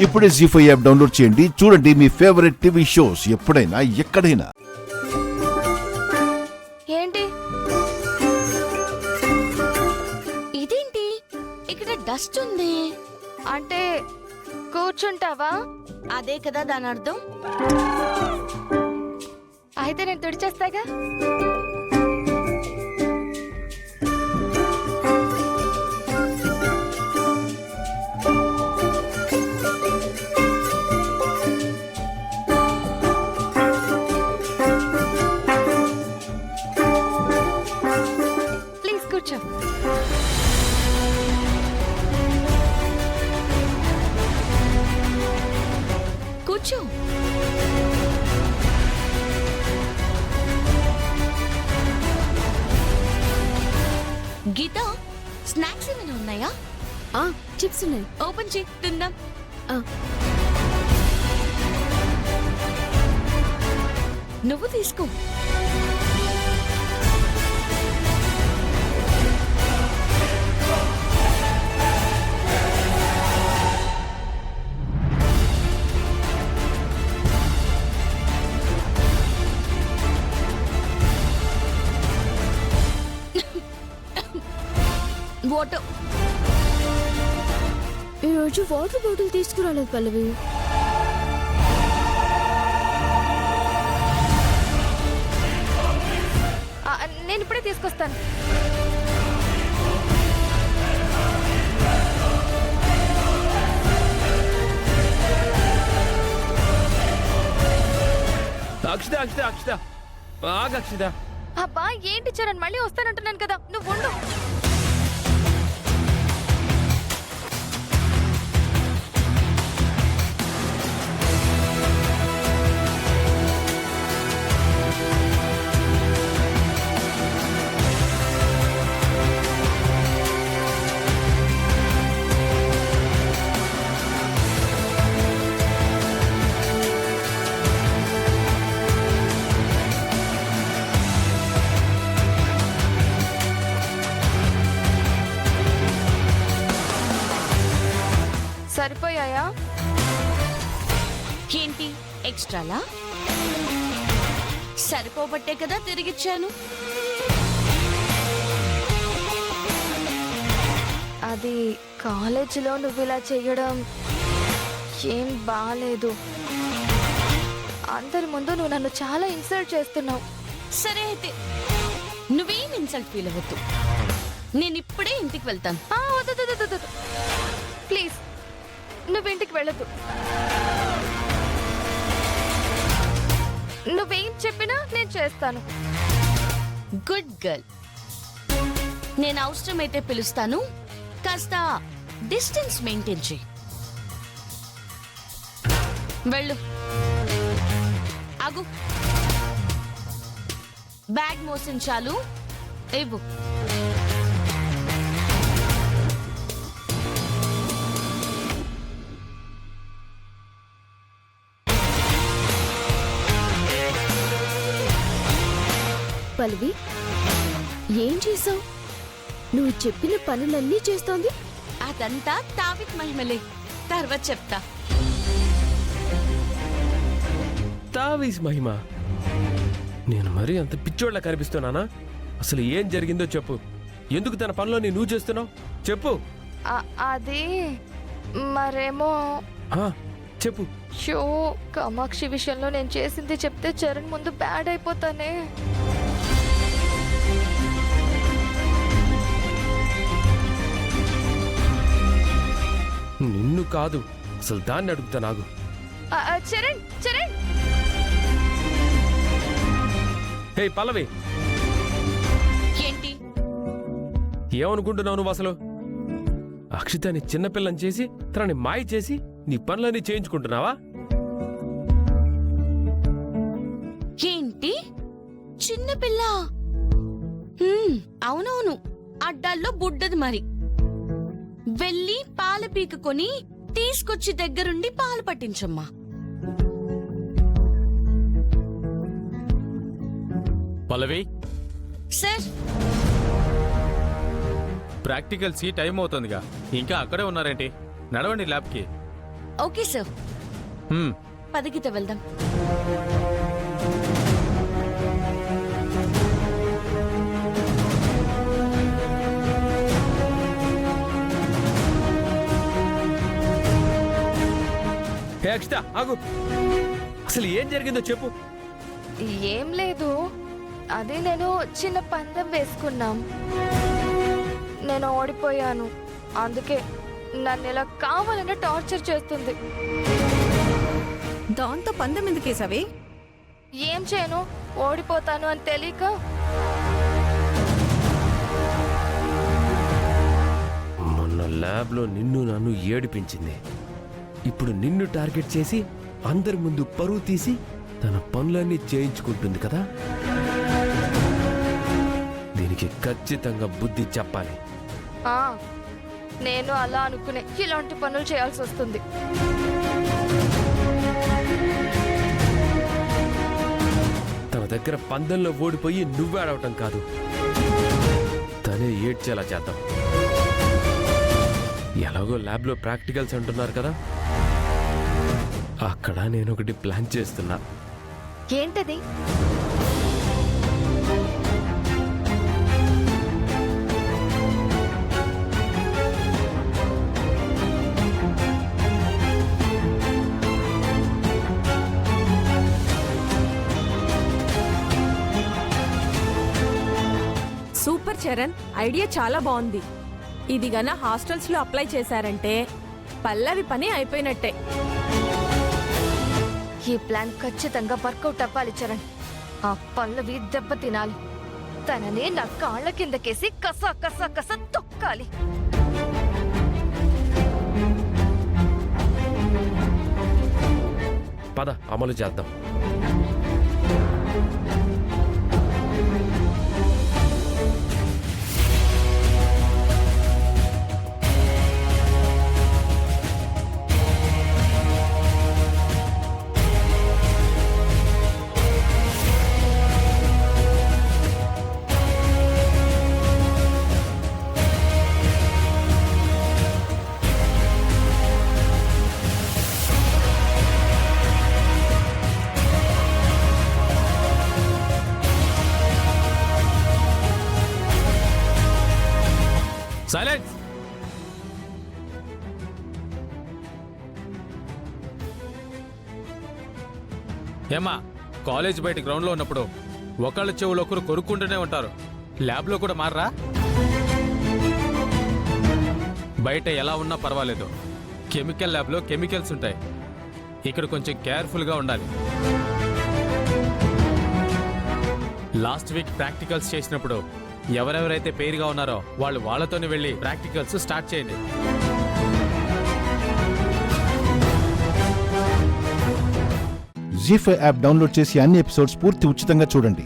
ఇప్పుడే జీ5 app download చేయండి. చూడండి మీ ఫేవరెట్ టీవీ షోస్ ఎప్పుడైనా ఎక్కడైనా. ఏంటి ఇదేంటి ఇక్కడ డస్ట్ ఉంది అంటే కూర్చుంటావా? అదే కదా దాని అర్థం. అయితే నేను తుడిచేస్తాగా. ప్లీజ్ కూర్చో. కూర్చో. గీత, స్నాక్స్ ఏమైనా ఉన్నాయా? చిప్స్ ఉన్నాయి. ఓపెన్ చేయి, తిందాం. నువ్వు తీసుకో. వాటర్. ఈరోజు వాటర్ బాటిల్ తీసుకురాలేదు పల్లవి. నేను ఇప్పుడే తీసుకొస్తాను. అక్షిత అక్షిత అక్షిత బాగా అక్షిత. అబ్బా ఏంటి చరణ్, మళ్ళీ వస్తానంటున్నాను కదా, నువ్వు ఉండు. సరిపోయాయా? ఏంటి ఎక్స్ట్రాలా? సరిపోబట్టే కదా తిరిగిచ్చాను. అది కాలేజీలో నువ్వు ఇలా చేయడం ఏం బాలేదు. అందరి ముందు నువ్వు నన్ను చాలా ఇన్సల్ట్ చేస్తున్నావు. సరే అయితే నువ్వేం ఇన్సల్ట్ ఫీల్ అవ్వద్దు. నేను ఇప్పుడే ఇంటికి వెళ్తాను. వద్దు ప్లీజ్, నువ్వు ఇంటికి వెళ్ళొద్దు. నువ్వేం చెప్పినా నేను చేస్తాను. Good girl. నేను అవసరమైతే పిలుస్తాను. కాస్త డిస్టెన్స్ మెయింటైన్ చేయి. వెళ్ళు. ఆగు. బ్యాగ్ మోసించాలు ఇవ్వు. పల్లవి, ఏం చేసావు? నువ్వు చెప్పిన పనులన్నీ చేస్తోంది. అదంతా తావిత్ మహిమలే, తర్వాత చెప్తా. తావీస్ మహిమ. నేను మరీ అంత పిచ్చోళ్ళ కనిపిస్తున్నానా? అసలు ఏం జరిగిందో చెప్పు. ఎందుకు తన పనిలో నువ్వు చేస్తున్నావు చెప్పు. అది మరేమో చెప్పు. షో కామాక్షి విషయంలో నేను చేసింది చెప్తే చరణ్ ముందు బ్యాడ్ అయిపోతానే. నిన్ను కాదు, అసలు దాన్ని అడుగుతా. నాగు చరణ్ చరణ్. హే పల్లవి, ఏంటి ఏమనుకుంటున్నావు నువ్వు అసలు? అక్షితని చిన్నపిల్లని చేసి తనని మాయ చేసి నీ పనులన్నీ చేయించుకుంటున్నావా? ఏంటి చిన్నపిల్ల? అవునవును, అడ్డాల్లో బుడ్డది. మరి వెళ్ళి పాల పీకుకొని తీసుకొచ్చి దగ్గరుండి పాలు పట్టించమ్మా. పల్లవి సార్, ప్రాక్టికల్స్ కి టైం అవుతుందిగా, ఇంకా అక్కడే ఉన్నారేంటి? నడవండి ల్యాబ్కి. ఓకే సార్, హ్మ్. పదకిత వెళ్దాం. హే అక్షిత ఆగు, అసలు ఏం జరిగిందో చెప్పు. ఏం లేదు, అదే నేను చిన్న పందెం వేసుకున్నాం. నేను ఓడిపోయాను, అందుకే నన్ను ఇలా కావాలని టార్చర్ చేస్తుంది. దాంతో పందెం ఎందుకేసావే? ఏం చేయను, ఓడిపోతాను అని తెలియక. మొన్న ల్యాబ్లో నిన్ను నన్ను ఏడిపించింది, ఇప్పుడు నిన్ను టార్గెట్ చేసి అందరి ముందు పరువు తీసి తన పనులన్నీ చేయించుకుంటుంది కదా. దీనికి ఖచ్చితంగా బుద్ధి చెప్పాలి. ఆ, నేను అలా అనుకునే ఇలాంటి పనులు చేయాల్సి వస్తుంది. తన దగ్గర పందెంలో ఓడిపోయి నువ్వే ఆడవటం కాదు, తనే ఏడ్చేలా చేద్దాం. ఎలాగో ల్యాబ్లో ప్రాక్టికల్స్ అంటున్నారు కదా, అక్కడ నేను ఒకటి ప్లాన్ చేస్తున్నా. ఏంటది? సూపర్ చరణ్, ఐడియా చాలా బాగుంది. ఇది గన హాస్టల్స్ లో అప్లై చేశారంటే పల్లవి పని అయిపోయినట్టే. ఈ ప్లాన్ ఖచ్చితంగా వర్కౌట్ అవ్వాలి చరణ్. ఆ పల్లవి దెబ్బ తినాలి, తనని నా కాళ్ళ కిందకేసి కస కస కస తొక్కాలి. పద అమలు చేద్దాం. సైలెన్స్. ఏమ్మా, కాలేజ్ బయట గ్రౌండ్లో ఉన్నప్పుడు ఒకళ్ళ చెవులు ఒకరు కొరుక్కుంటూనే ఉంటారు. ల్యాబ్లో కూడా మారరా? బయట ఎలా ఉన్నా పర్వాలేదు, కెమికల్ ల్యాబ్లో కెమికల్స్ ఉంటాయి. ఇక్కడ కొంచెం కేర్ఫుల్గా ఉండాలి. లాస్ట్ వీక్ ప్రాక్టికల్స్ చేసినప్పుడు ఎవరెవరైతే పేరుగా ఉన్నారో వాళ్ళతోనే వెళ్ళి ప్రాక్టికల్స్ స్టార్ట్ చేయండి. జీ5 యాప్ డౌన్లోడ్ చేసి అన్ని ఎపిసోడ్స్ పూర్తి ఉచితంగా చూడండి.